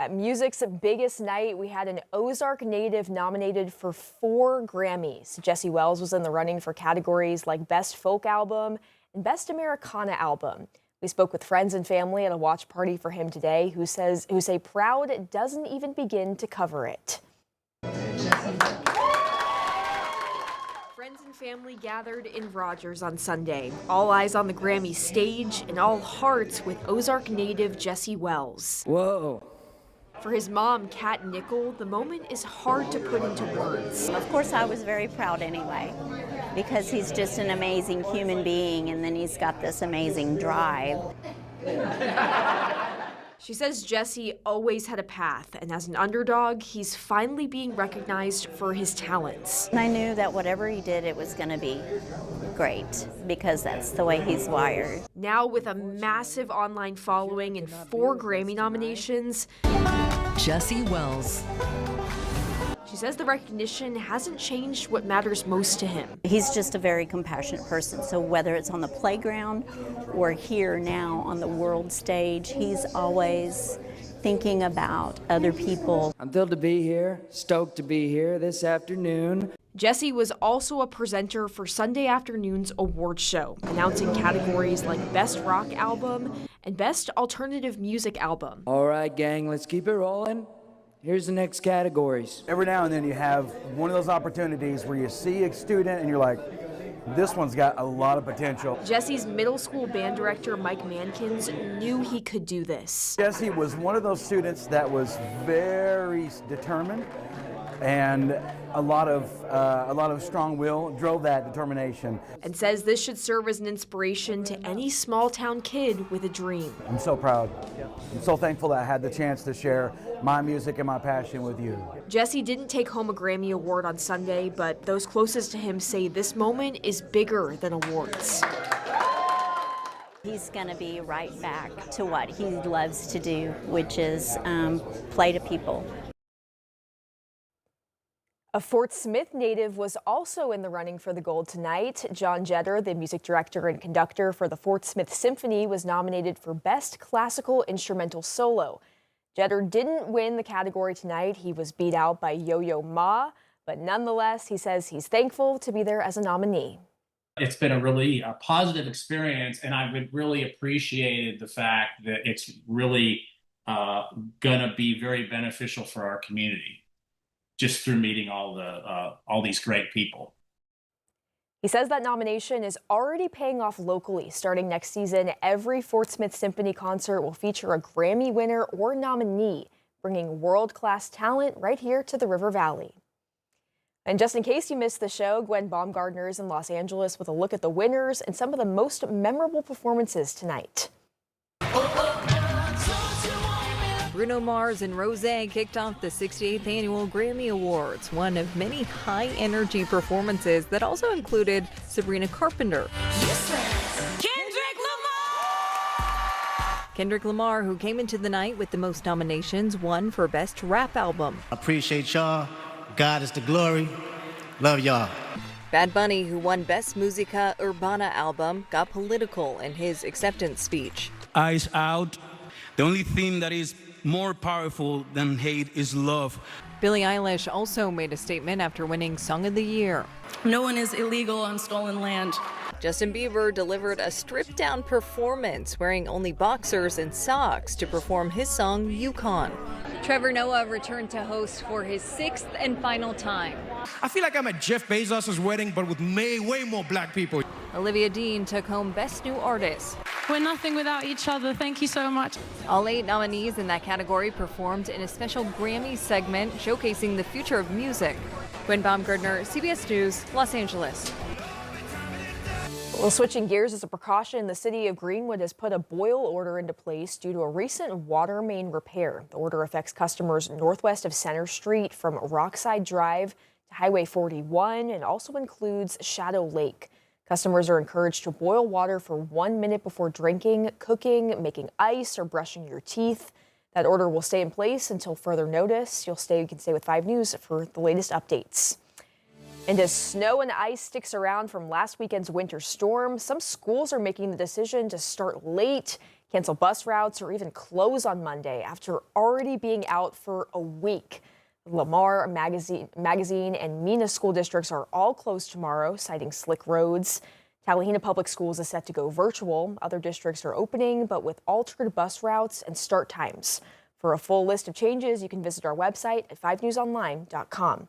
At music's biggest night, we had an Ozark native nominated for 4 Grammys. Jesse Wells was in the running for categories like Best Folk Album and Best Americana Album. We spoke with friends and family at a watch party for him today who say proud doesn't even begin to cover it. Friends and family gathered in Rogers on Sunday. All eyes on the Grammy stage and all hearts with Ozark native Jesse Wells. Whoa. For his mom, Kat Nickel, the moment is hard to put into words. Of course, I was very proud anyway, because he's just an amazing human being, and then he's got this amazing drive. She says Jesse always had a path, and as an underdog, he's finally being recognized for his talents. And I knew that whatever he did, it was going to be great, because that's the way he's wired. Now with a massive online following and 4 Grammy nominations, Jesse Wells. She says the recognition hasn't changed what matters most to him. He's just a very compassionate person, so whether it's on the playground or here now on the world stage, he's always thinking about other people. I'm thrilled to be here, stoked to be here this afternoon. Jesse was also a presenter for Sunday afternoon's awards show, announcing categories like Best Rock Album and Best Alternative Music Album. All right, gang, let's keep it rolling. Here's the next categories. Every now and then you have one of those opportunities where you see a student and you're like, this one's got a lot of potential. Jesse's middle school band director, Mike Mankins, knew he could do this. Jesse was one of those students that was very determined, and a lot of strong will drove that determination. And says this should serve as an inspiration to any small town kid with a dream. I'm so proud. I'm so thankful that I had the chance to share my music and my passion with you. Jesse didn't take home a Grammy Award on Sunday, but those closest to him say this moment is bigger than awards. He's going to be right back to what he loves to do, which is play to people. A Fort Smith native was also in the running for the gold tonight. John Jetter, the music director and conductor for the Fort Smith Symphony, was nominated for Best Classical Instrumental Solo. Jetter didn't win the category tonight. He was beat out by Yo-Yo Ma, but nonetheless, he says he's thankful to be there as a nominee. It's been a really positive experience, and I've really appreciated the fact that it's really going to be very beneficial for our community, just through meeting all these great people. He says that nomination is already paying off locally. Starting next season, every Fort Smith Symphony concert will feature a Grammy winner or nominee, bringing world-class talent right here to the River Valley. And just in case you missed the show, Gwen Baumgartner is in Los Angeles with a look at the winners and some of the most memorable performances tonight. Bruno Mars and Rosé kicked off the 68th Annual Grammy Awards, one of many high-energy performances that also included Sabrina Carpenter. Kendrick Lamar, who came into the night with the most nominations, won for Best Rap Album. Appreciate y'all. God is the glory. Love y'all. Bad Bunny, who won Best Musica Urbana Album, got political in his acceptance speech. Eyes out. The only theme that is more powerful than hate is love. Billie Eilish also made a statement after winning Song of the Year. No one is illegal on stolen land. Justin Bieber delivered a stripped-down performance, wearing only boxers and socks to perform his song, Yukon. Trevor Noah returned to host for his 6th and final time. I feel like I'm at Jeff Bezos' wedding, but with way more black people. Olivia Dean took home Best New Artist. We're nothing without each other. Thank you so much. All 8 nominees in that category performed in a special Grammy segment showcasing the future of music. Gwen Baumgartner, CBS News, Los Angeles. Well, switching gears as a precaution, the city of Greenwood has put a boil order into place due to a recent water main repair. The order affects customers northwest of Center Street from Rockside Drive to Highway 41 and also includes Shadow Lake. Customers are encouraged to boil water for 1 minute before drinking, cooking, making ice, or brushing your teeth. That order will stay in place until further notice. You can stay with 5 News for the latest updates. And as snow and ice sticks around from last weekend's winter storm, some schools are making the decision to start late. cancel bus routes, or even close on Monday after already being out for a week. Lamar, Magazine, and Mena school districts are all closed tomorrow, citing slick roads. Tallahassee Public Schools is set to go virtual. Other districts are opening, but with altered bus routes and start times. For a full list of changes, you can visit our website at 5newsonline.com.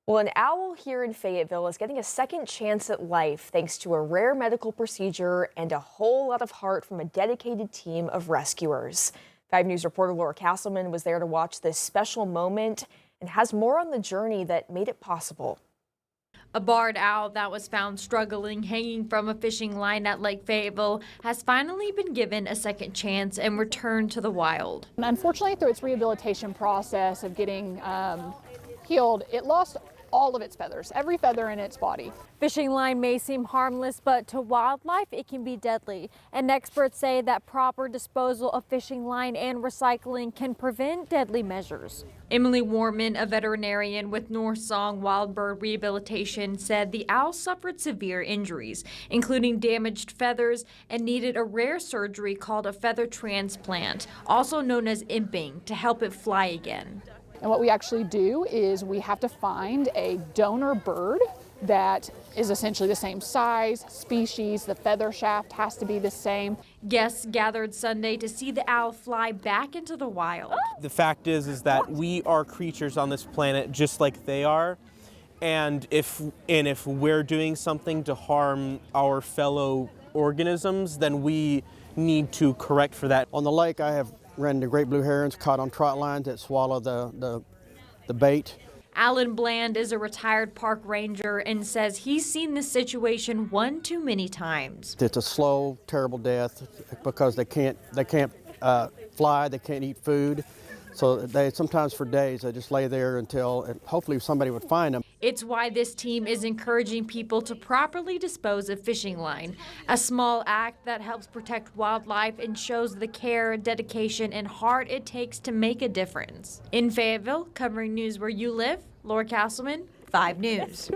Well, an owl here in Fayetteville is getting a second chance at life thanks to a rare medical procedure and a whole lot of heart from a dedicated team of rescuers. 5 News reporter Laura Castleman was there to watch this special moment and has more on the journey that made it possible. A barred owl that was found struggling hanging from a fishing line at Lake Fayetteville has finally been given a second chance and returned to the wild. Unfortunately, through its rehabilitation process of getting healed, it lost all of its feathers, every feather in its body. Fishing line may seem harmless, but to wildlife it can be deadly. And experts say that proper disposal of fishing line and recycling can prevent deadly measures. Emily Warman, a veterinarian with North Song Wild Bird Rehabilitation, said the owl suffered severe injuries, including damaged feathers, and needed a rare surgery called a feather transplant, also known as imping, to help it fly again. And what we actually do is we have to find a donor bird that is essentially the same size, species, the feather shaft has to be the same. Guests gathered Sunday to see the owl fly back into the wild. The fact is that we are creatures on this planet just like they are. And if we're doing something to harm our fellow organisms, then we need to correct for that. On the lake, I have ran the great blue herons caught on trot lines that swallow the bait. Alan Bland is a retired park ranger and says he's seen this situation one too many times. It's a slow, terrible death because they can't fly, they can't eat food. So they sometimes for days they just lay there until hopefully somebody would find them. It's why this team is encouraging people to properly dispose of fishing line, a small act that helps protect wildlife and shows the care, dedication, and heart it takes to make a difference. In Fayetteville, covering news where you live, Laura Castleman, 5 News.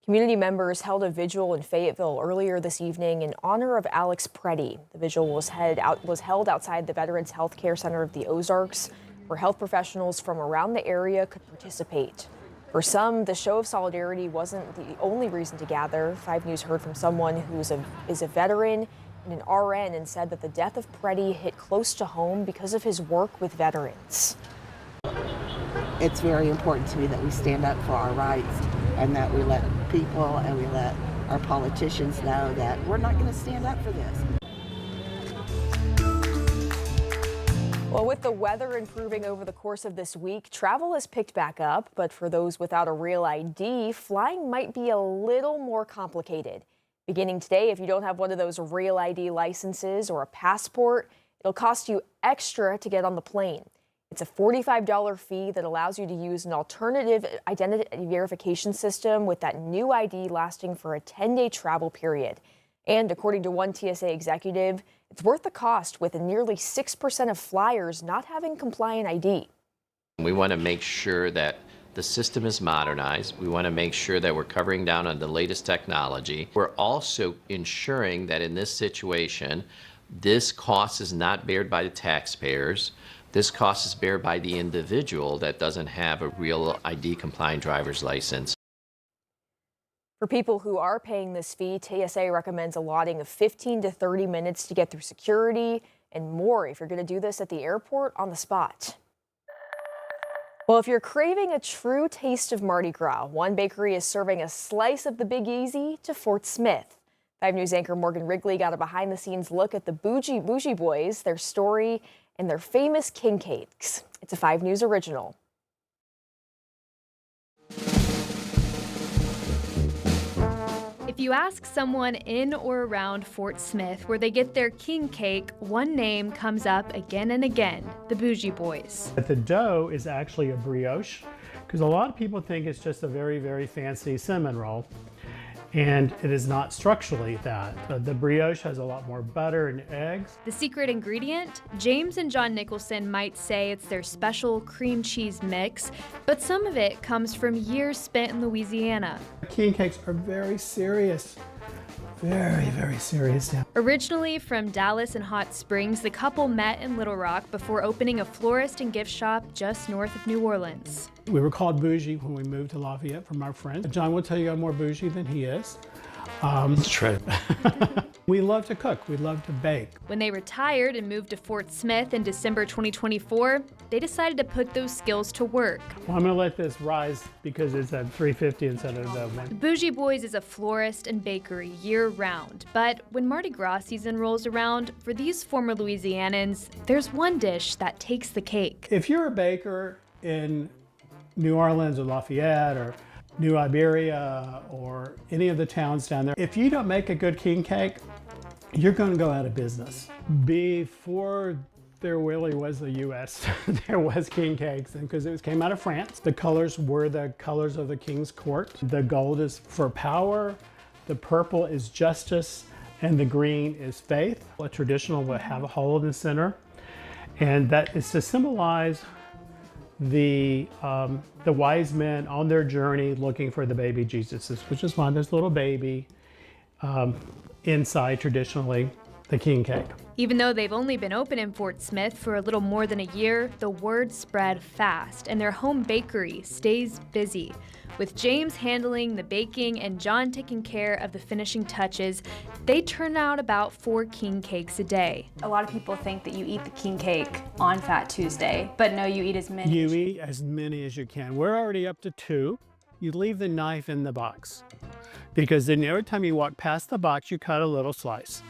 Community members held a vigil in Fayetteville earlier this evening in honor of Alex Preddy. The vigil was held outside the Veterans Health Care Center of the Ozarks, where health professionals from around the area could participate. For some, the show of solidarity wasn't the only reason to gather. 5 News heard from someone who is a veteran and an RN and said that the death of Preddy hit close to home because of his work with veterans. It's very important to me that we stand up for our rights and that we let people and we let our politicians know that we're not going to stand up for this. Well, with the weather improving over the course of this week, travel has picked back up, but for those without a real ID, flying might be a little more complicated. Beginning today, if you don't have one of those real ID licenses or a passport, it'll cost you extra to get on the plane. It's a $45 fee that allows you to use an alternative identity verification system with that new ID lasting for a 10-day travel period. And according to one TSA executive, it's worth the cost with nearly 6% of flyers not having compliant ID. We want to make sure that the system is modernized. We want to make sure that we're covering down on the latest technology. We're also ensuring that in this situation, this cost is not bared by the taxpayers. This cost is bared by the individual that doesn't have a real ID compliant driver's license. For people who are paying this fee, TSA recommends allotting of 15 to 30 minutes to get through security and more if you're going to do this at the airport on the spot. Well, if you're craving a true taste of Mardi Gras, one bakery is serving a slice of the Big Easy to Fort Smith. 5 News anchor Morgan Wrigley got a behind-the-scenes look at the Bougie Boys, their story, and their famous king cakes. It's a 5 News original. If you ask someone in or around Fort Smith where they get their king cake, one name comes up again and again, the Bougie Boys. But the dough is actually a brioche, because a lot of people think it's just a very, very fancy cinnamon roll. And it is not structurally that. The brioche has a lot more butter and eggs. The secret ingredient? James and John Nicholson might say it's their special cream cheese mix, but some of it comes from years spent in Louisiana. King cakes are very serious. very, very serious now. Originally from Dallas and Hot Springs, the couple met in Little Rock before opening a florist and gift shop just north of New Orleans. We were called bougie when we moved to Lafayette from our friends. John will tell you I'm more bougie than he is. It's true. We love to cook. We love to bake. When they retired and moved to Fort Smith in December 2024, they decided to put those skills to work. Well, I'm going to let this rise because it's at 350 instead of the one. Bougie Boys is a florist and bakery year-round, but when Mardi Gras season rolls around, for these former Louisianans, there's one dish that takes the cake. If you're a baker in New Orleans or Lafayette or New Iberia or any of the towns down there, if you don't make a good king cake, you're going to go out of business. Before there really was the U.S., there was king cakes, and because it came out of France. The colors were the colors of the king's court. The gold is for power, the purple is justice, and the green is faith. A traditional will have a hole in the center, and that is to symbolize the wise men on their journey looking for the baby Jesus, which is why there's a little baby inside traditionally the king cake. Even though they've only been open in Fort Smith for a little more than a year, the word spread fast and their home bakery stays busy. With James handling the baking and John taking care of the finishing touches, they turn out about 4 king cakes a day. A lot of people think that you eat the king cake on Fat Tuesday, but no, you eat as many. You eat as many as you can. We're already up to 2. You leave the knife in the box because then every time you walk past the box, you cut a little slice.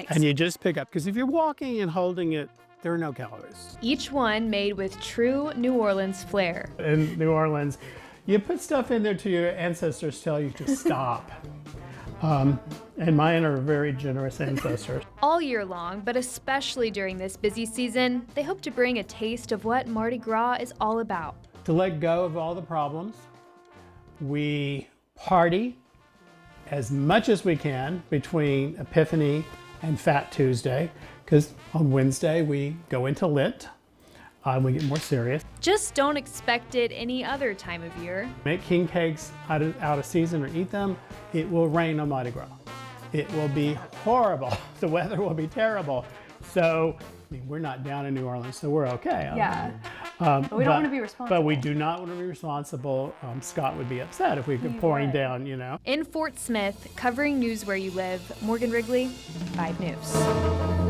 And you just pick up, because if you're walking and holding it, there are no calories. Each one made with true New Orleans flair. In New Orleans, you put stuff in there till your ancestors tell you to stop. And mine are very generous ancestors. All year long, but especially during this busy season, they hope to bring a taste of what Mardi Gras is all about. To let go of all the problems, we party as much as we can between Epiphany and Fat Tuesday, because on Wednesday we go into Lent. We get more serious. Just don't expect it any other time of year. Make king cakes out of season or eat them. It will rain on Mardi Gras. It will be horrible. The weather will be terrible. So, I mean, we're not down in New Orleans, so we're okay. Yeah. But we don't want to be responsible. But we do not want to be responsible. Scott would be upset if we could pouring down, you know. In Fort Smith, covering news where you live, Morgan Wrigley, 5 News.